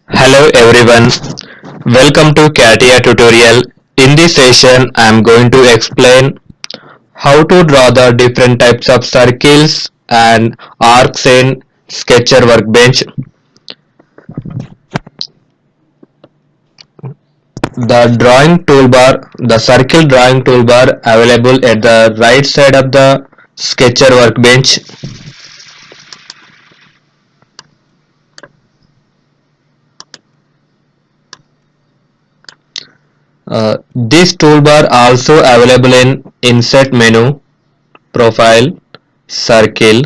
Hello everyone, welcome to CATIA tutorial. In this session, I am going to explain how to draw the different types of circles and arcs in Sketcher Workbench. The circle drawing toolbar available at the right side of the Sketcher Workbench. This toolbar also available in Insert menu, Profile, Circle,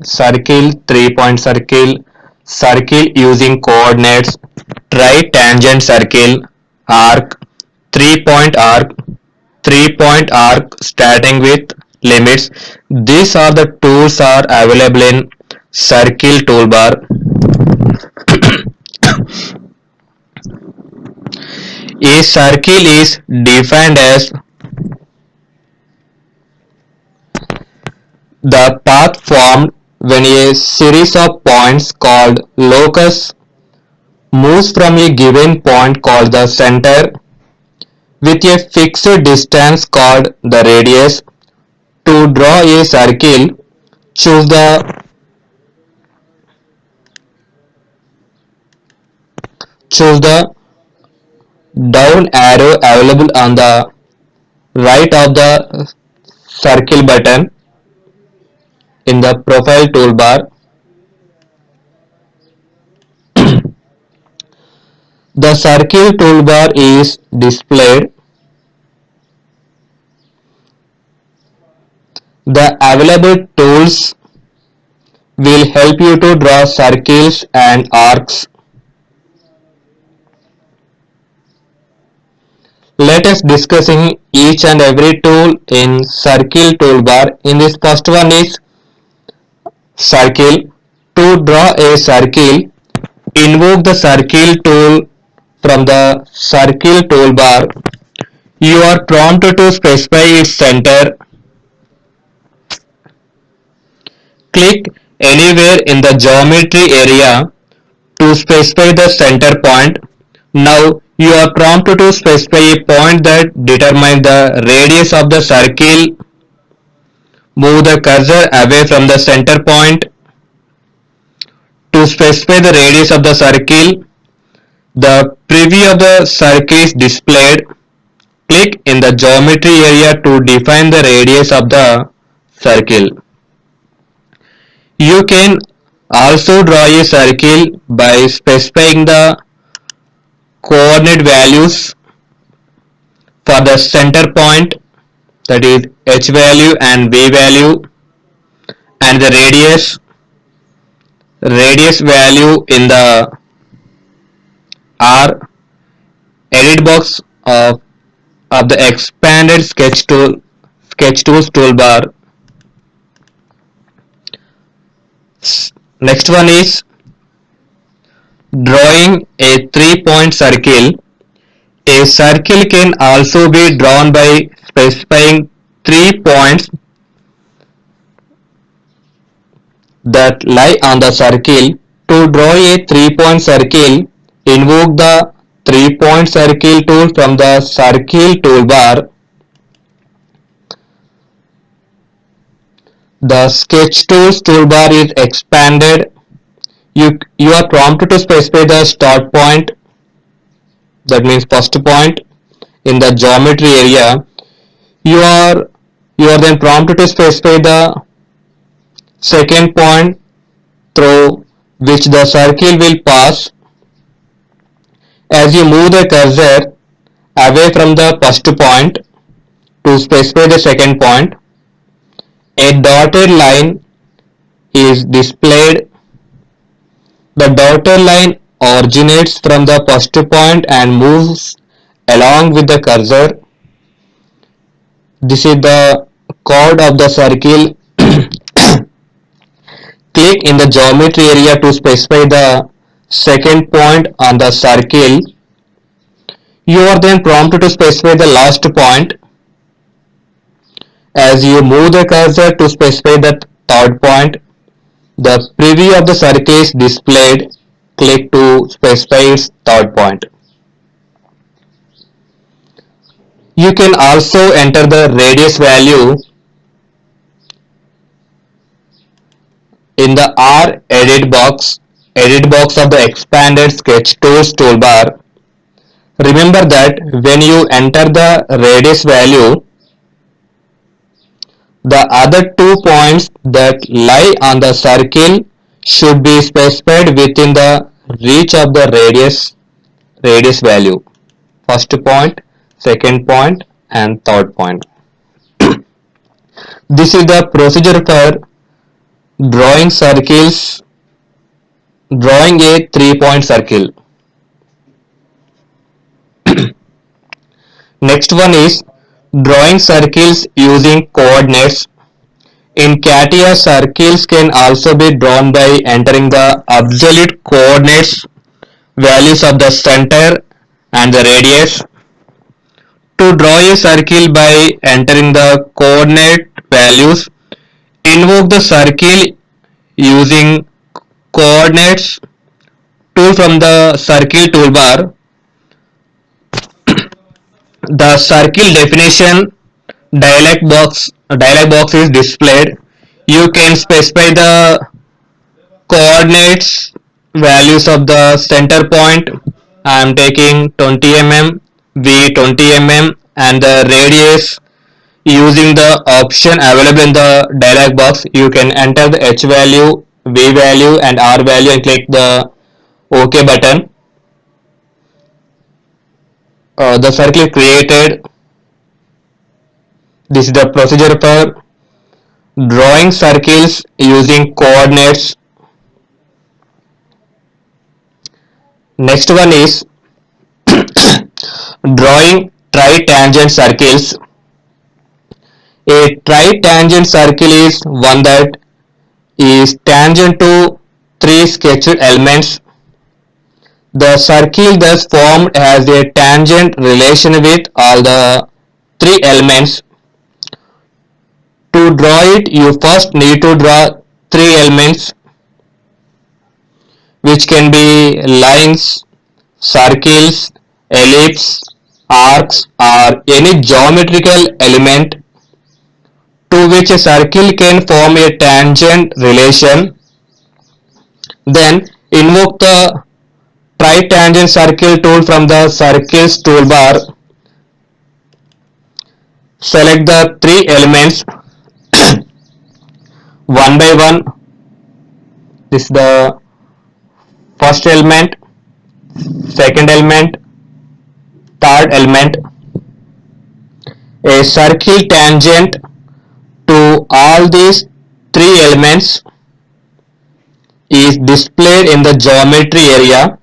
circle, 3-point circle, circle using coordinates, try-tangent circle, arc, 3-point arc starting with limits. These are the tools are available in circle toolbar. A circle is defined as the path formed when a series of points called locus moves from a given point called the center with a fixed distance called the radius. To draw a circle, choose the choose the down arrow available on the right of the circle button in the profile toolbar. The circle toolbar is displayed. The available tools will help you to draw circles and arcs. Let us discussing each and every tool in circle toolbar. In this first one is circle. To draw a circle, invoke the circle tool from the circle toolbar. You are prompted to specify its center. Click anywhere in the geometry area to specify the center point. Now you are prompted to specify a point that determines the radius of the circle. Move the cursor away from the center point. To specify the radius of the circle, the preview of the circle is displayed. Click in the geometry area to define the radius of the circle. You can also draw a circle by specifying the coordinate values for the center point, that is h value and v value, and the radius value in the R edit box of the expanded sketch tools toolbar. Next one is drawing a 3-point circle. A circle can also be drawn by specifying 3 points that lie on the circle. To draw a 3-point circle, invoke the 3-point circle tool from the circle toolbar. The sketch tools toolbar is expanded. You are prompted to specify the start point, that means first point in the geometry area. You are then prompted to specify the second point through which the circle will pass. As you move the cursor away from the first point to specify the second point, a dotted line is displayed. The dotted line originates from the first point and moves along with the cursor. This is the chord of the circle. Click in the geometry area to specify the second point on the circle. You are then prompted to specify the last point. As you move the cursor to specify the third point, the preview of the circle is displayed. click to specify its third point. You can also enter the radius value in the R edit box of the expanded sketch tools toolbar. Remember that when you enter the radius value, the other 2 points that lie on the circle should be specified within the reach of the radius value. First point, second point, and third point. This is the procedure for drawing circles, drawing a 3-point circle. Next one is drawing circles using coordinates. In CATIA, circles can also be drawn by entering the absolute coordinates values of the center and the radius. To draw a circle by entering the coordinate values, invoke the circle using coordinates tool from the circle toolbar. The circle definition dialog box is displayed. You can specify the coordinates values of the center point. I am taking 20 mm, V 20 mm, and the radius using the option available in the dialog box. You can enter the H value, V value, and R value and click the OK button. The circle is created. This is the procedure for drawing circles using coordinates. Next one is drawing tritangent circles. A tritangent circle is one that is tangent to 3 sketched elements. The circle thus formed has a tangent relation with all the 3 elements. To draw it, you first need to draw 3 elements, which can be lines, circles, ellipse, arcs, or any geometrical element to which a circle can form a tangent relation. Then invoke the tritangent circle tool from the circles toolbar. Select the 3 elements one by one. This is the first element, second element, third element. A circle tangent to all these 3 elements is displayed in the geometry area.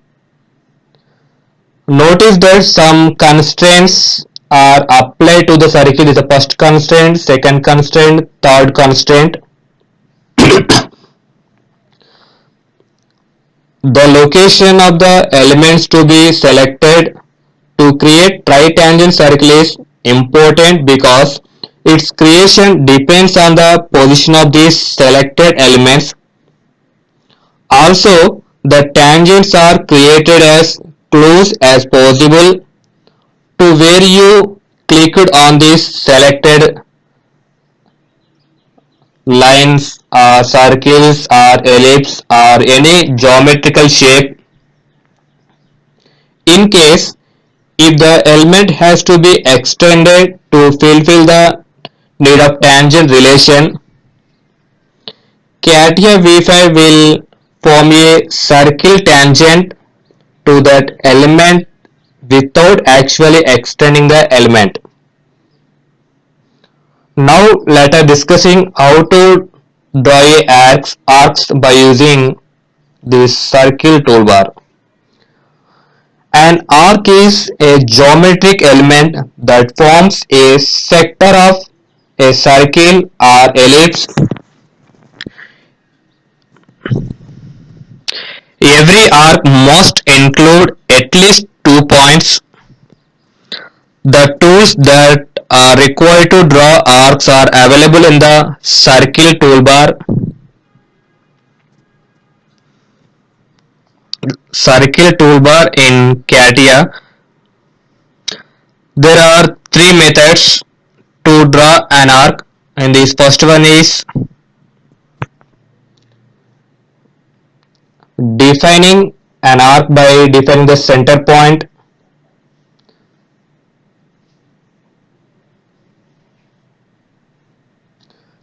Notice that some constraints are applied to the circle. This is the first constraint, second constraint, third constraint. The location of the elements to be selected to create tritangent circle is important because its creation depends on the position of these selected elements. Also, the tangents are created as close as possible to where you clicked on these selected lines or circles or ellipse or any geometrical shape. In case if the element has to be extended to fulfill the need of tangent relation, CATIA V5 will form a circle tangent to that element without actually extending the element. Now let us discussing how to draw a arcs by using this circle toolbar. An arc is a geometric element that forms a sector of a circle or ellipse. Every arc must include at least 2 points. The tools that are required to draw arcs are available in the circle toolbar. circle toolbar in CATIA, there are three methods to draw an arc, and this first one is defining an arc by defining the center point.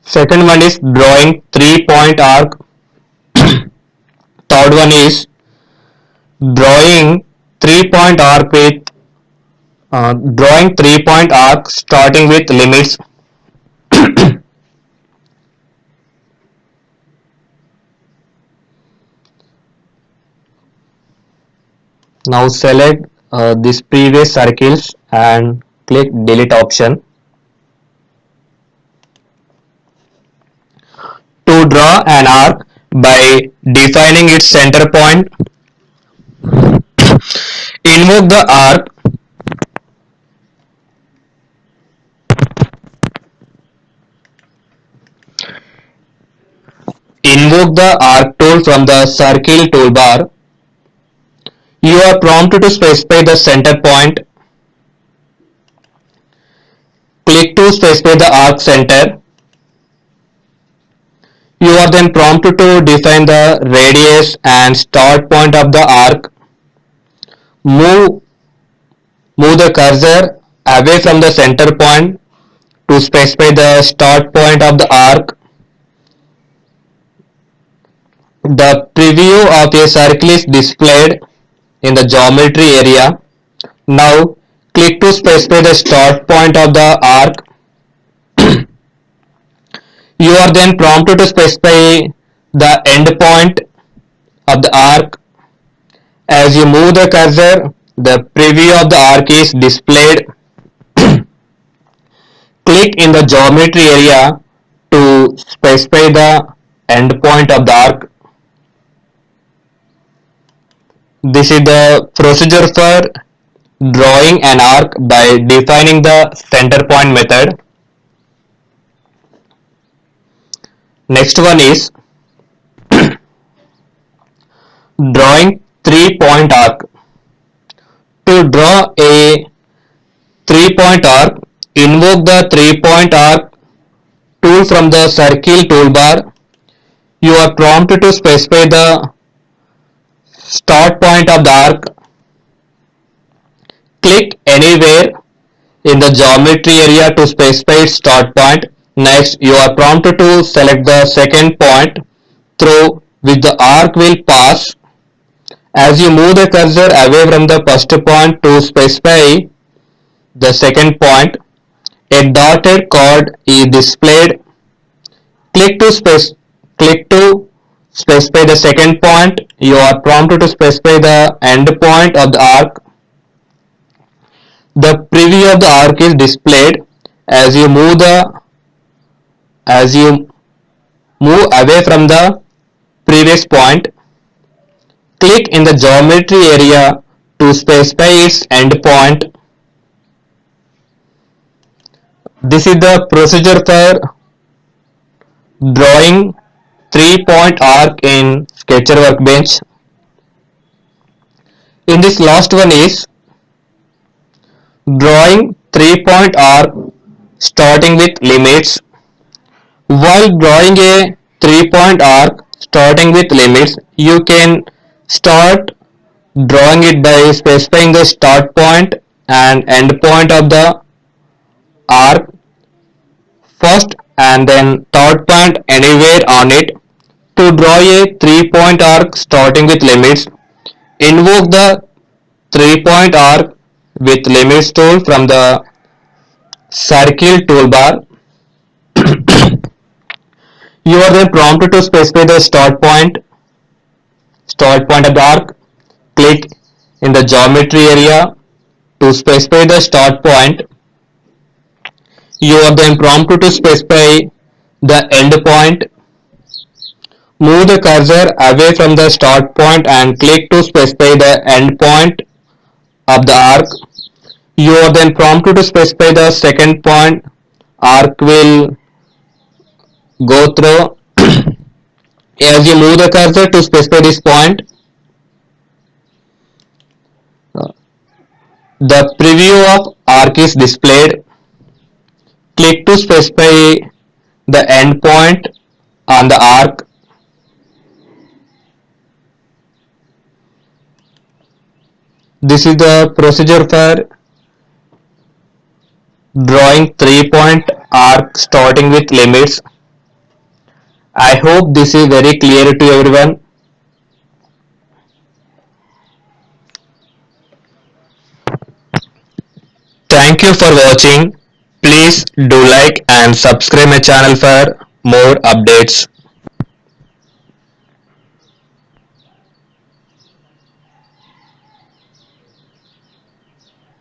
Second one is drawing 3-point arc. Third one is drawing 3-point arc with drawing 3-point arc starting with limits. Now select these previous circles and click delete option. To draw an arc by defining its center point, invoke the arc tool from the circle toolbar. You are prompted to specify the center point. Click to specify the arc center. You are then prompted to define the radius and start point of the arc. Move the cursor away from the center point to specify the start point of the arc. The preview of a circle is displayed in the geometry area. Now click to specify the start point of the arc. You are then prompted to specify the end point of the arc. As you move the cursor, the preview of the arc is displayed. Click in the geometry area to specify the end point of the arc. This is the procedure for drawing an arc by defining the center point method. Next one is drawing 3-point arc. To draw a 3-point arc, invoke the 3-point arc tool from the circle toolbar. You are prompted to specify the start point of the arc. Click anywhere in the geometry area to specify its start point. Next, you are prompted to select the second point through which the arc will pass. As you move the cursor away from the first point to specify the second point, a dotted chord is displayed. Click to specify the second point. You are prompted to specify the end point of the arc. The preview of the arc is displayed. As you move away from the previous point, click in the geometry area to specify its end point. This is the procedure for drawing 3-point arc in Sketcher Workbench. In this last one is drawing 3-point arc starting with limits. While drawing a 3-point arc starting with limits, you can start drawing it by specifying the start point and end point of the arc first and then third point anywhere on it. To draw a 3-point arc starting with limits, invoke the 3-point arc with limits tool from the circle toolbar. You are then prompted to specify the start point of the arc. Click in the geometry area to specify the start point. You are then prompted to specify the end point. Move the cursor away from the start point and click to specify the end point of the arc. You are then prompted to specify the second point arc will go through. As you move the cursor to specify this point, The preview of arc is displayed. Click to specify the endpoint on the arc. This is the procedure for drawing 3-point arc starting with limits. I hope this is very clear to everyone. Thank you for watching. Please do like and subscribe my channel for more updates.